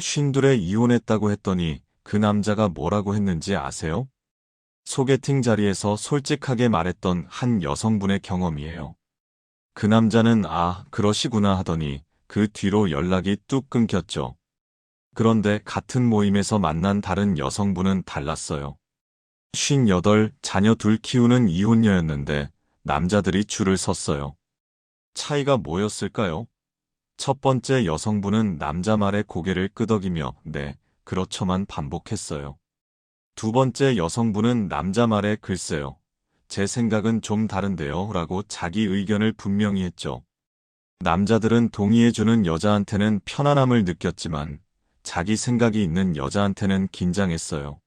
쉰둘에 이혼했다고 했더니 그 남자가 뭐라고 했는지 아세요? 소개팅 자리에서 솔직하게 말했던 한 여성분의 경험이에요. 그 남자는 그러시구나 하더니 그 뒤로 연락이 뚝 끊겼죠. 그런데 같은 모임에서 만난 다른 여성분은 달랐어요. 58, 자녀 둘 키우는 이혼녀였는데 남자들이 줄을 섰어요. 차이가 뭐였을까요? 첫 번째 여성분은 남자 말에 고개를 끄덕이며 네, 그렇죠만 반복했어요. 두 번째 여성분은 남자 말에 글쎄요. 제 생각은 좀 다른데요 라고 자기 의견을 분명히 했죠. 남자들은 동의해주는 여자한테는 편안함을 느꼈지만 자기 생각이 있는 여자한테는 긴장했어요.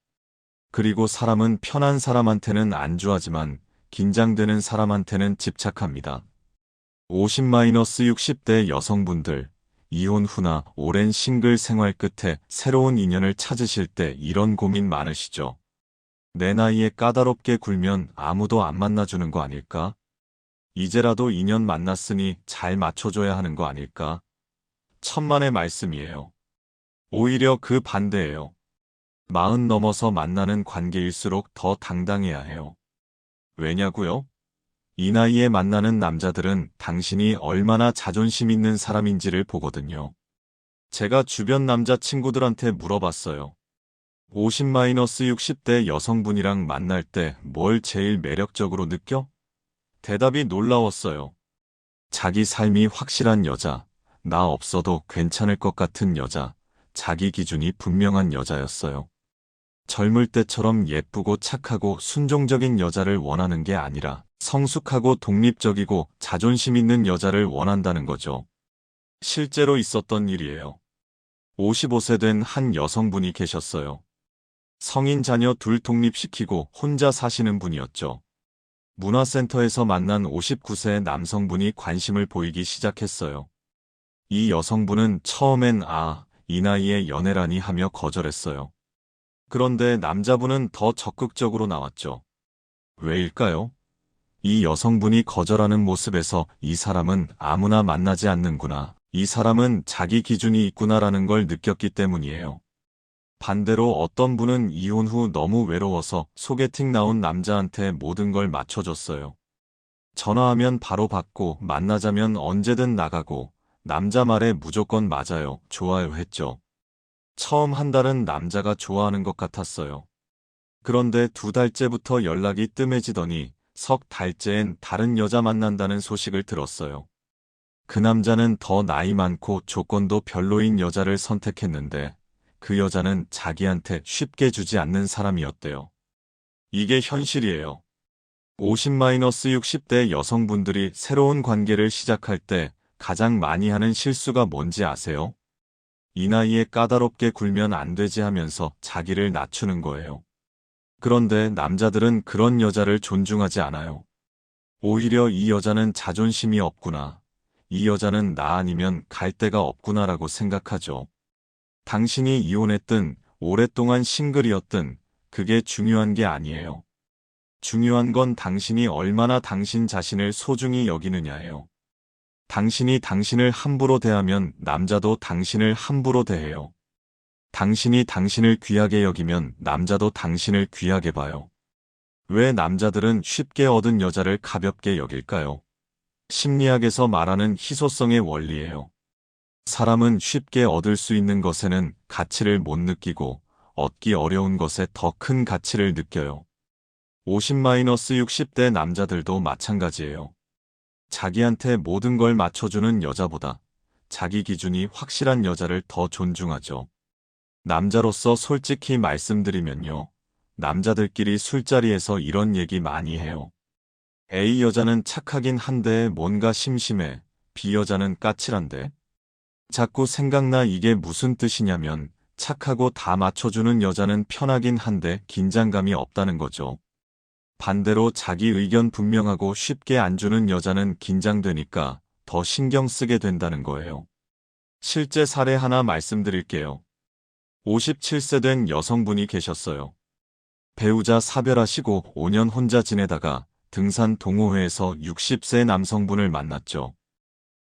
그리고 사람은 편한 사람한테는 안주하지만 긴장되는 사람한테는 집착합니다. 50-60대 여성분들, 이혼 후나 오랜 싱글 생활 끝에 새로운 인연을 찾으실 때 이런 고민 많으시죠? 내 나이에 까다롭게 굴면 아무도 안 만나주는 거 아닐까? 이제라도 인연 만났으니 잘 맞춰줘야 하는 거 아닐까? 천만의 말씀이에요. 오히려 그 반대예요. 마흔 넘어서 만나는 관계일수록 더 당당해야 해요. 왜냐고요? 이 나이에 만나는 남자들은 당신이 얼마나 자존심 있는 사람인지를 보거든요. 제가 주변 남자친구들한테 물어봤어요. 50-60대 여성분이랑 만날 때 뭘 제일 매력적으로 느껴? 대답이 놀라웠어요. 자기 삶이 확실한 여자, 나 없어도 괜찮을 것 같은 여자, 자기 기준이 분명한 여자였어요. 젊을 때처럼 예쁘고 착하고 순종적인 여자를 원하는 게 아니라 성숙하고 독립적이고 자존심 있는 여자를 원한다는 거죠. 실제로 있었던 일이에요. 55세 된 한 여성분이 계셨어요. 성인 자녀 둘 독립시키고 혼자 사시는 분이었죠. 문화센터에서 만난 59세 남성분이 관심을 보이기 시작했어요. 이 여성분은 처음엔 이 나이에 연애라니 하며 거절했어요. 그런데 남자분은 더 적극적으로 나왔죠. 왜일까요? 이 여성분이 거절하는 모습에서 이 사람은 아무나 만나지 않는구나. 이 사람은 자기 기준이 있구나라는 걸 느꼈기 때문이에요. 반대로 어떤 분은 이혼 후 너무 외로워서 소개팅 나온 남자한테 모든 걸 맞춰줬어요. 전화하면 바로 받고 만나자면 언제든 나가고 남자 말에 무조건 맞아요, 좋아요 했죠. 처음 한 달은 남자가 좋아하는 것 같았어요. 그런데 두 달째부터 연락이 뜸해지더니 석 달째엔 다른 여자 만난다는 소식을 들었어요. 그 남자는 더 나이 많고 조건도 별로인 여자를 선택했는데 그 여자는 자기한테 쉽게 주지 않는 사람이었대요. 이게 현실이에요. 50-60대 여성분들이 새로운 관계를 시작할 때 가장 많이 하는 실수가 뭔지 아세요? 이 나이에 까다롭게 굴면 안 되지 하면서 자기를 낮추는 거예요. 그런데 남자들은 그런 여자를 존중하지 않아요. 오히려 이 여자는 자존심이 없구나. 이 여자는 나 아니면 갈 데가 없구나라고 생각하죠. 당신이 이혼했든 오랫동안 싱글이었든 그게 중요한 게 아니에요. 중요한 건 당신이 얼마나 당신 자신을 소중히 여기느냐예요. 당신이 당신을 함부로 대하면 남자도 당신을 함부로 대해요. 당신이 당신을 귀하게 여기면 남자도 당신을 귀하게 봐요. 왜 남자들은 쉽게 얻은 여자를 가볍게 여길까요? 심리학에서 말하는 희소성의 원리예요. 사람은 쉽게 얻을 수 있는 것에는 가치를 못 느끼고 얻기 어려운 것에 더 큰 가치를 느껴요. 50-60대 남자들도 마찬가지예요. 자기한테 모든 걸 맞춰주는 여자보다 자기 기준이 확실한 여자를 더 존중하죠. 남자로서 솔직히 말씀드리면요. 남자들끼리 술자리에서 이런 얘기 많이 해요. A 여자는 착하긴 한데 뭔가 심심해. B 여자는 까칠한데. 자꾸 생각나 이게 무슨 뜻이냐면 착하고 다 맞춰주는 여자는 편하긴 한데 긴장감이 없다는 거죠. 반대로 자기 의견 분명하고 쉽게 안 주는 여자는 긴장되니까 더 신경 쓰게 된다는 거예요. 실제 사례 하나 말씀드릴게요. 57세 된 여성분이 계셨어요. 배우자 사별하시고 5년 혼자 지내다가 등산 동호회에서 60세 남성분을 만났죠.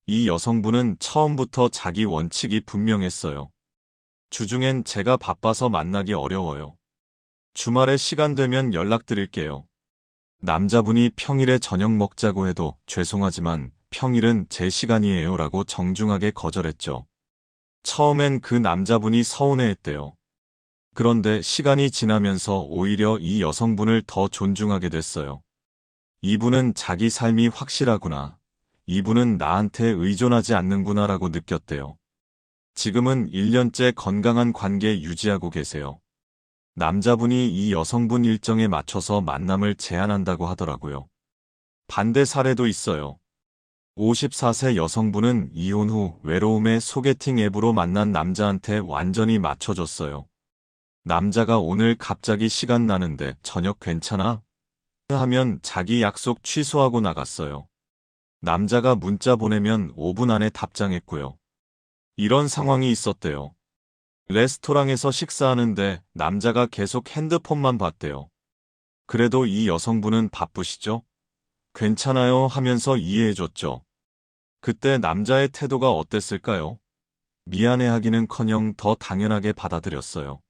이 여성분은 처음부터 자기 원칙이 분명했어요. 주중엔 제가 바빠서 만나기 어려워요. 주말에 시간 되면 연락드릴게요. 남자분이 평일에 저녁 먹자고 해도 죄송하지만 평일은 제 시간이에요 라고 정중하게 거절했죠. 처음엔 그 남자분이 서운해했대요. 그런데 시간이 지나면서 오히려 이 여성분을 더 존중하게 됐어요. 이분은 자기 삶이 확실하구나. 이분은 나한테 의존하지 않는구나라고 느꼈대요. 지금은 1년째 건강한 관계 유지하고 계세요. 남자분이 이 여성분 일정에 맞춰서 만남을 제안한다고 하더라고요. 반대 사례도 있어요. 54세 여성분은 이혼 후 외로움에 소개팅 앱으로 만난 남자한테 완전히 맞춰줬어요. 남자가 오늘 갑자기 시간 나는데 저녁 괜찮아? 하면 자기 약속 취소하고 나갔어요. 남자가 문자 보내면 5분 안에 답장했고요. 이런 상황이 있었대요. 레스토랑에서 식사하는데 남자가 계속 핸드폰만 봤대요. 그래도 이 여성분은 바쁘시죠? 괜찮아요 하면서 이해해줬죠. 그때 남자의 태도가 어땠을까요? 미안해하기는커녕 더 당연하게 받아들였어요.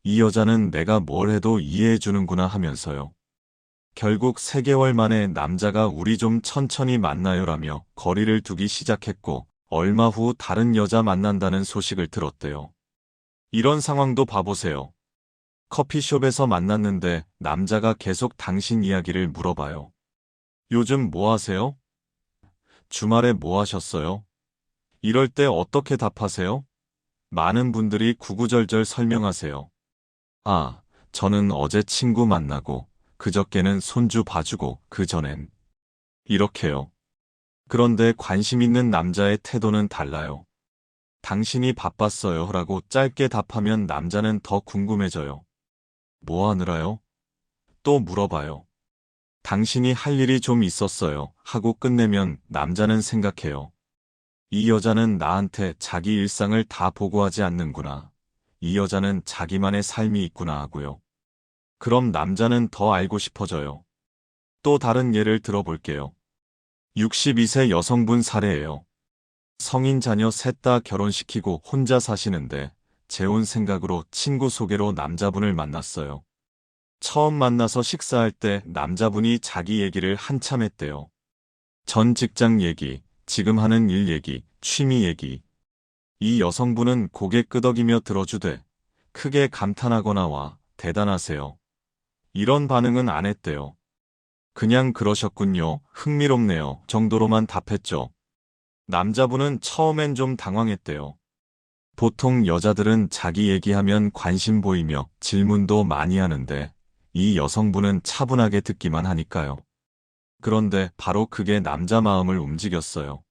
이 여자는 내가 뭘 해도 이해해주는구나 하면서요. 결국 3개월 만에 남자가 우리 좀 천천히 만나요라며 거리를 두기 시작했고 얼마 후 다른 여자 만난다는 소식을 들었대요. 이런 상황도 봐보세요. 커피숍에서 만났는데 남자가 계속 당신 이야기를 물어봐요. 요즘 뭐 하세요? 주말에 뭐 하셨어요? 이럴 때 어떻게 답하세요? 많은 분들이 구구절절 설명하세요. 아, 저는 어제 친구 만나고 그저께는 손주 봐주고 그전엔 이렇게요. 그런데 관심 있는 남자의 태도는 달라요. 당신이 바빴어요 라고 짧게 답하면 남자는 더 궁금해져요. 뭐 하느라요? 또 물어봐요. 당신이 할 일이 좀 있었어요 하고 끝내면 남자는 생각해요. 이 여자는 나한테 자기 일상을 다 보고하지 않는구나. 이 여자는 자기만의 삶이 있구나 하고요. 그럼 남자는 더 알고 싶어져요. 또 다른 예를 들어볼게요. 62세 여성분 사례예요. 성인 자녀 셋 다 결혼시키고 혼자 사시는데 재혼 생각으로 친구 소개로 남자분을 만났어요. 처음 만나서 식사할 때 남자분이 자기 얘기를 한참 했대요. 전 직장 얘기, 지금 하는 일 얘기, 취미 얘기. 이 여성분은 고개 끄덕이며 들어주되 크게 감탄하거나 와 대단하세요. 이런 반응은 안 했대요. 그냥 그러셨군요. 흥미롭네요. 정도로만 답했죠. 남자분은 처음엔 좀 당황했대요. 보통 여자들은 자기 얘기하면 관심 보이며 질문도 많이 하는데 이 여성분은 차분하게 듣기만 하니까요. 그런데 바로 그게 남자 마음을 움직였어요.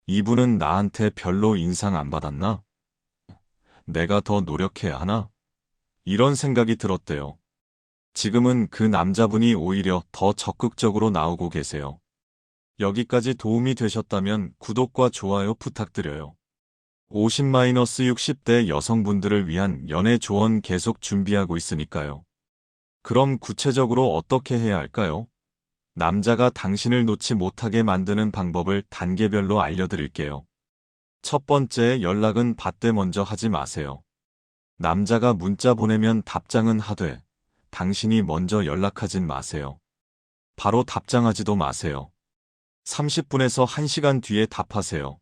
이분은 나한테 별로 인상 안 받았나? 내가 더 노력해야 하나? 이런 생각이 들었대요. 지금은 그 남자분이 오히려 더 적극적으로 나오고 계세요. 여기까지 도움이 되셨다면 구독과 좋아요 부탁드려요. 50-60대 여성분들을 위한 연애 조언 계속 준비하고 있으니까요. 그럼 구체적으로 어떻게 해야 할까요? 남자가 당신을 놓지 못하게 만드는 방법을 단계별로 알려드릴게요. 첫 번째, 연락은 받되 먼저 하지 마세요. 남자가 문자 보내면 답장은 하되 당신이 먼저 연락하진 마세요. 바로 답장하지도 마세요. 30분에서 1시간 뒤에 답하세요.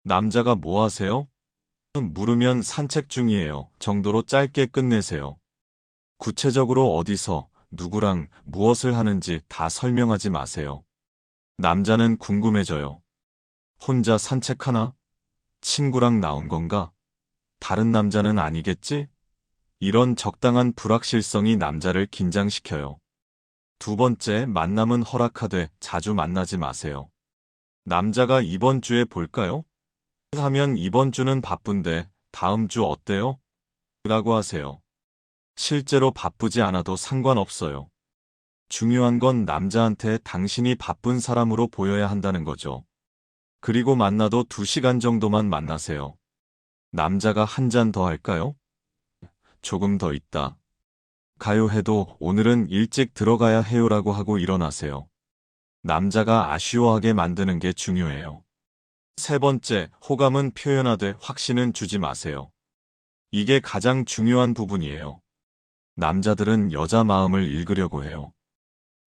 남자가 뭐 하세요? 물으면 산책 중이에요 정도로 짧게 끝내세요. 구체적으로 어디서, 누구랑, 무엇을 하는지 다 설명하지 마세요. 남자는 궁금해져요. 혼자 산책하나? 친구랑 나온 건가? 다른 남자는 아니겠지? 이런 적당한 불확실성이 남자를 긴장시켜요. 두 번째, 만남은 허락하되 자주 만나지 마세요. 남자가 이번 주에 볼까요? 하면 이번 주는 바쁜데 다음 주 어때요? 라고 하세요. 실제로 바쁘지 않아도 상관없어요. 중요한 건 남자한테 당신이 바쁜 사람으로 보여야 한다는 거죠. 그리고 만나도 2시간 정도만 만나세요. 남자가 한 잔 더 할까요? 조금 더 있다. 가요 해도 오늘은 일찍 들어가야 해요라고 하고 일어나세요. 남자가 아쉬워하게 만드는 게 중요해요. 세 번째, 호감은 표현하되 확신은 주지 마세요. 이게 가장 중요한 부분이에요. 남자들은 여자 마음을 읽으려고 해요.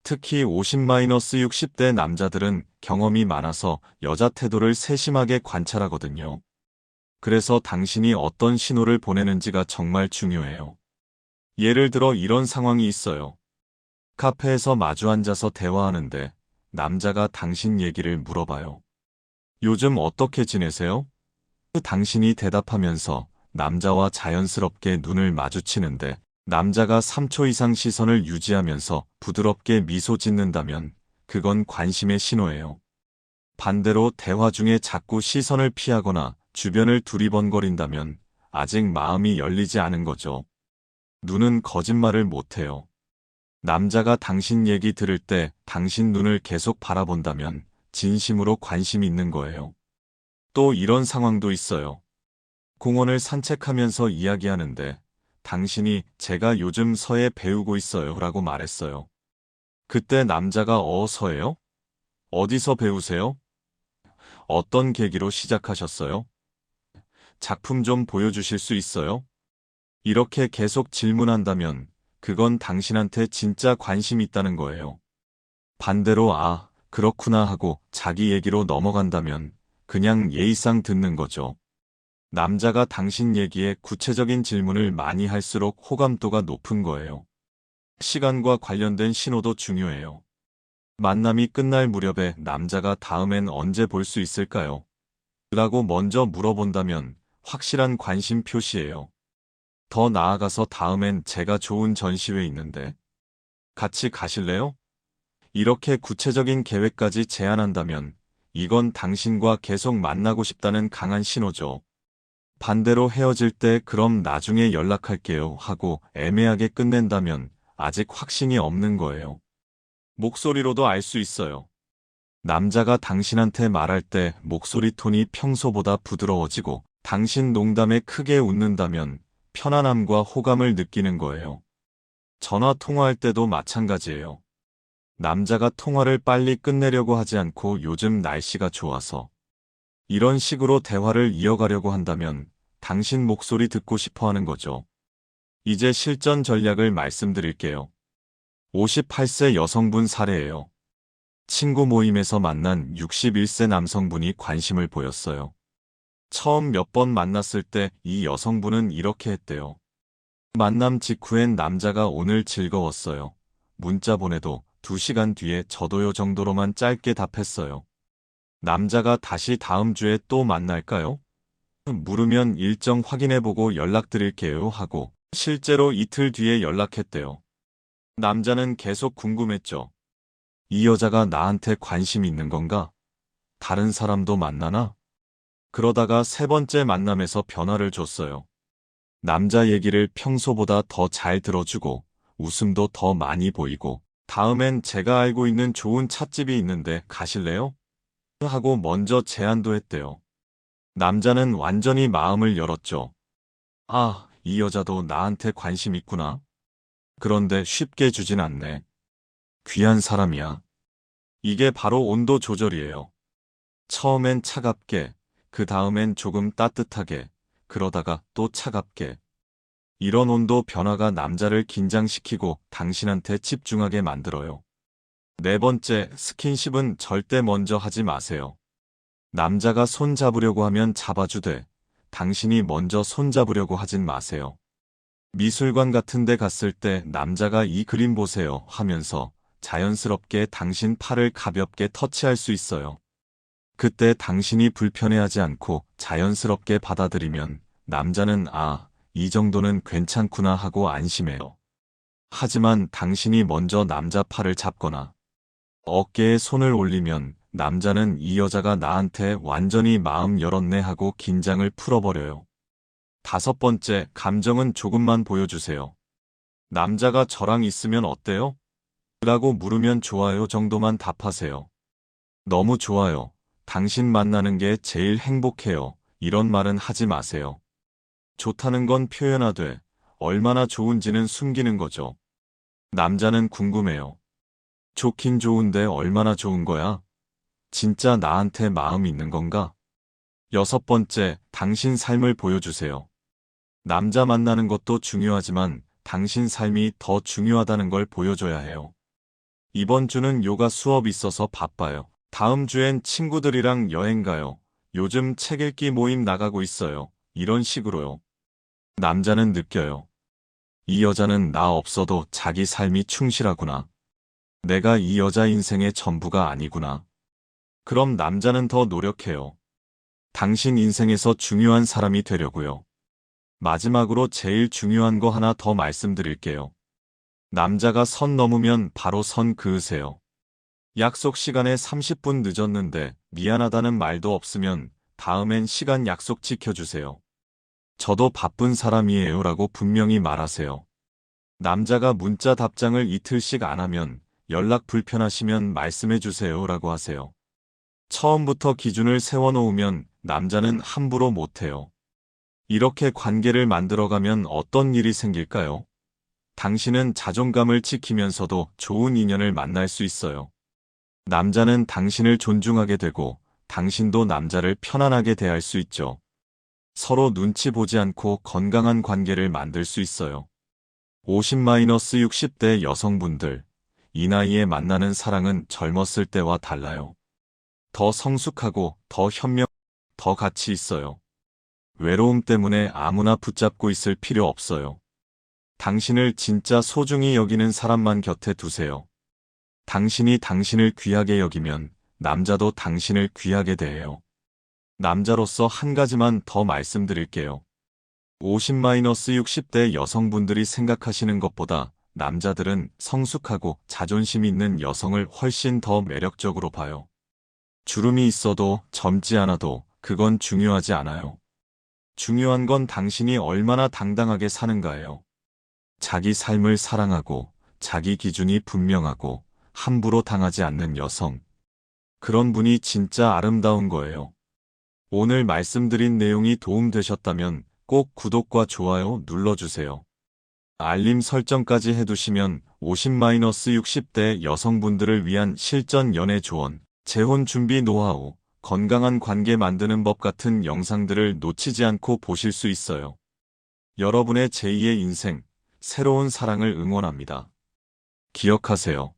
특히 50-60대 남자들은 경험이 많아서 여자 태도를 세심하게 관찰하거든요. 그래서 당신이 어떤 신호를 보내는지가 정말 중요해요. 예를 들어 이런 상황이 있어요. 카페에서 마주 앉아서 대화하는데 남자가 당신 얘기를 물어봐요. 요즘 어떻게 지내세요? 당신이 대답하면서 남자와 자연스럽게 눈을 마주치는데 남자가 3초 이상 시선을 유지하면서 부드럽게 미소 짓는다면 그건 관심의 신호예요. 반대로 대화 중에 자꾸 시선을 피하거나 주변을 두리번거린다면 아직 마음이 열리지 않은 거죠. 눈은 거짓말을 못해요. 남자가 당신 얘기 들을 때 당신 눈을 계속 바라본다면 진심으로 관심이 있는 거예요. 또 이런 상황도 있어요. 공원을 산책하면서 이야기하는데 당신이 제가 요즘 서예 배우고 있어요 라고 말했어요. 그때 남자가 서예요? 어디서 배우세요? 어떤 계기로 시작하셨어요? 작품 좀 보여주실 수 있어요? 이렇게 계속 질문한다면 그건 당신한테 진짜 관심 있다는 거예요. 반대로 그렇구나 하고 자기 얘기로 넘어간다면 그냥 예의상 듣는 거죠. 남자가 당신 얘기에 구체적인 질문을 많이 할수록 호감도가 높은 거예요. 시간과 관련된 신호도 중요해요. 만남이 끝날 무렵에 남자가 다음엔 언제 볼 수 있을까요? 라고 먼저 물어본다면 확실한 관심 표시예요. 더 나아가서 다음엔 제가 좋은 전시회 있는데 같이 가실래요? 이렇게 구체적인 계획까지 제안한다면 이건 당신과 계속 만나고 싶다는 강한 신호죠. 반대로 헤어질 때 그럼 나중에 연락할게요 하고 애매하게 끝낸다면 아직 확신이 없는 거예요. 목소리로도 알 수 있어요. 남자가 당신한테 말할 때 목소리 톤이 평소보다 부드러워지고 당신 농담에 크게 웃는다면 편안함과 호감을 느끼는 거예요. 전화 통화할 때도 마찬가지예요. 남자가 통화를 빨리 끝내려고 하지 않고 요즘 날씨가 좋아서 이런 식으로 대화를 이어가려고 한다면 당신 목소리 듣고 싶어 하는 거죠. 이제 실전 전략을 말씀드릴게요. 58세 여성분 사례예요. 친구 모임에서 만난 61세 남성분이 관심을 보였어요. 처음 몇 번 만났을 때 이 여성분은 이렇게 했대요. 만남 직후엔 남자가 오늘 즐거웠어요. 문자 보내도 2시간 뒤에 저도요 정도로만 짧게 답했어요. 남자가 다시 다음 주에 또 만날까요? 물으면 일정 확인해보고 연락드릴게요 하고 실제로 이틀 뒤에 연락했대요. 남자는 계속 궁금했죠. 이 여자가 나한테 관심 있는 건가? 다른 사람도 만나나? 그러다가 세 번째 만남에서 변화를 줬어요. 남자 얘기를 평소보다 더 잘 들어주고 웃음도 더 많이 보이고 다음엔 제가 알고 있는 좋은 찻집이 있는데 가실래요? 하고 먼저 제안도 했대요. 남자는 완전히 마음을 열었죠. 이 여자도 나한테 관심 있구나. 그런데 쉽게 주진 않네. 귀한 사람이야. 이게 바로 온도 조절이에요. 처음엔 차갑게, 그 다음엔 조금 따뜻하게, 그러다가 또 차갑게. 이런 온도 변화가 남자를 긴장시키고 당신한테 집중하게 만들어요. 네 번째, 스킨십은 절대 먼저 하지 마세요. 남자가 손 잡으려고 하면 잡아주되 당신이 먼저 손 잡으려고 하진 마세요. 미술관 같은 데 갔을 때 남자가 이 그림 보세요 하면서 자연스럽게 당신 팔을 가볍게 터치할 수 있어요. 그때 당신이 불편해하지 않고 자연스럽게 받아들이면 남자는 이 정도는 괜찮구나 하고 안심해요. 하지만 당신이 먼저 남자 팔을 잡거나 어깨에 손을 올리면 남자는 이 여자가 나한테 완전히 마음 열었네 하고 긴장을 풀어버려요. 다섯 번째, 감정은 조금만 보여주세요. 남자가 저랑 있으면 어때요? 라고 물으면 좋아요 정도만 답하세요. 너무 좋아요. 당신 만나는 게 제일 행복해요. 이런 말은 하지 마세요. 좋다는 건 표현하되 얼마나 좋은지는 숨기는 거죠. 남자는 궁금해요. 좋긴 좋은데 얼마나 좋은 거야? 진짜 나한테 마음 있는 건가? 여섯 번째, 당신 삶을 보여주세요. 남자 만나는 것도 중요하지만 당신 삶이 더 중요하다는 걸 보여줘야 해요. 이번 주는 요가 수업 있어서 바빠요. 다음 주엔 친구들이랑 여행 가요. 요즘 책 읽기 모임 나가고 있어요. 이런 식으로요. 남자는 느껴요. 이 여자는 나 없어도 자기 삶이 충실하구나. 내가 이 여자 인생의 전부가 아니구나. 그럼 남자는 더 노력해요. 당신 인생에서 중요한 사람이 되려고요. 마지막으로 제일 중요한 거 하나 더 말씀드릴게요. 남자가 선 넘으면 바로 선 그으세요. 약속 시간에 30분 늦었는데 미안하다는 말도 없으면 다음엔 시간 약속 지켜주세요. 저도 바쁜 사람이에요라고 분명히 말하세요. 남자가 문자 답장을 이틀씩 안 하면 연락 불편하시면 말씀해주세요라고 하세요. 처음부터 기준을 세워놓으면 남자는 함부로 못해요. 이렇게 관계를 만들어가면 어떤 일이 생길까요? 당신은 자존감을 지키면서도 좋은 인연을 만날 수 있어요. 남자는 당신을 존중하게 되고 당신도 남자를 편안하게 대할 수 있죠. 서로 눈치 보지 않고 건강한 관계를 만들 수 있어요. 50-60대 여성분들, 이 나이에 만나는 사랑은 젊었을 때와 달라요. 더 성숙하고 더 현명, 더 가치 있어요. 외로움 때문에 아무나 붙잡고 있을 필요 없어요. 당신을 진짜 소중히 여기는 사람만 곁에 두세요. 당신이 당신을 귀하게 여기면 남자도 당신을 귀하게 대해요. 남자로서 한 가지만 더 말씀드릴게요. 50-60대 여성분들이 생각하시는 것보다 남자들은 성숙하고 자존심 있는 여성을 훨씬 더 매력적으로 봐요. 주름이 있어도 젊지 않아도 그건 중요하지 않아요. 중요한 건 당신이 얼마나 당당하게 사는가예요. 자기 삶을 사랑하고 자기 기준이 분명하고 함부로 당하지 않는 여성. 그런 분이 진짜 아름다운 거예요. 오늘 말씀드린 내용이 도움되셨다면 꼭 구독과 좋아요 눌러주세요. 알림 설정까지 해두시면 50-60대 여성분들을 위한 실전 연애 조언, 재혼 준비 노하우, 건강한 관계 만드는 법 같은 영상들을 놓치지 않고 보실 수 있어요. 여러분의 제2의 인생, 새로운 사랑을 응원합니다. 기억하세요.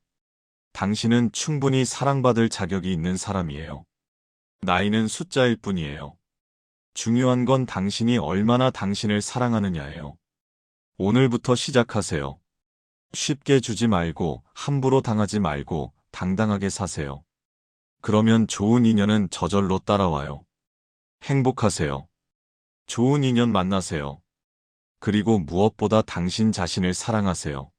당신은 충분히 사랑받을 자격이 있는 사람이에요. 나이는 숫자일 뿐이에요. 중요한 건 당신이 얼마나 당신을 사랑하느냐예요. 오늘부터 시작하세요. 쉽게 주지 말고 함부로 당하지 말고 당당하게 사세요. 그러면 좋은 인연은 저절로 따라와요. 행복하세요. 좋은 인연 만나세요. 그리고 무엇보다 당신 자신을 사랑하세요.